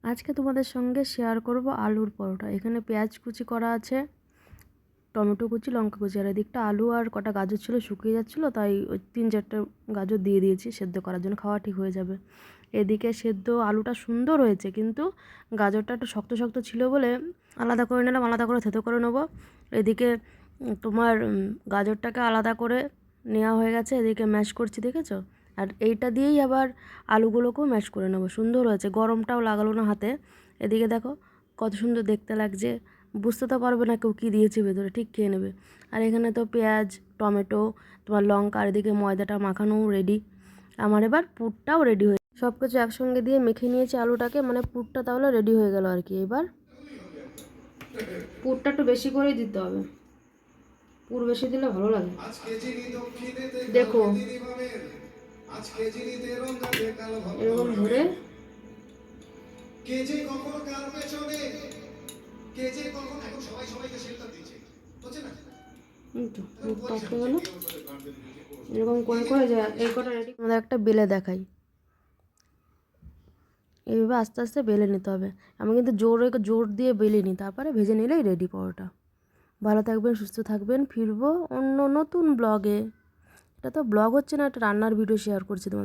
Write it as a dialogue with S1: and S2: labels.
S1: আজকে তোমাদের সঙ্গে শেয়ার করব আলুর পরোটা। এখানে পেঁয়াজ কুচি করা আছে, টমেটো কুচি, লঙ্কা কুচি, আর এদিকটা আলু আর কটা গাজর ছিল, শুকিয়ে যাচ্ছিলো, তাই ওই 3-4টে গাজর দিয়ে দিয়েছি সেদ্ধ করার জন্য, খাওয়া ঠিক হয়ে যাবে। এদিকে সেদ্ধ আলুটা সুন্দর হয়েছে, কিন্তু গাজরটা একটু শক্ত শক্ত ছিল বলে আলাদা করে নিলাম, আলাদা করে থেতো করে নেবো। এদিকে তোমার গাজরটাকে আলাদা করে নেওয়া হয়ে গেছে, এদিকে ম্যাশ করছি, দেখেছো? আর এইটা দিয়েই আবার আলুগুলোকেও ম্যাশ করে নেবো। সুন্দর হয়েছে, গরমটাও লাগালো না হাতে। এদিকে দেখো কত সুন্দর দেখতে লাগছে, বুঝতে তো পারবে না কেউ কী দিয়েছে ভেতরে, ঠিক খেয়ে নেবে। আর এখানে তো পেঁয়াজ, টমেটো, তোমার লঙ্কা, আর এদিকে ময়দাটা মাখানোও রেডি। আমার এবার পুরটাও রেডি হয়ে সব কিছু একসঙ্গে দিয়ে মেখে নিয়েছি আলুটাকে, মানে পুরটা তাহলে রেডি হয়ে গেল আর কি। এবার পুরটা একটু বেশি করেই দিতে হবে, পুর বেশি দিলে ভালো লাগে। দেখো এরকম ধরে এরকম করে করে যায় এই কটা রেডি। আমাদের একটা বেলে দেখাই, এইভাবে আস্তে আস্তে বেলে নিতে হবে। আমি কিন্তু জোর দিয়ে বেলিনি, তারপরে ভেজে নিলেই রেডি পরোটা। ভালো থাকবেন, সুস্থ থাকবেন, ফিরবো অন্য নতুন ব্লগে। এটা তো ব্লগ হচ্ছে না, একটা রান্নার ভিডিও শেয়ার করছি তোমাদের।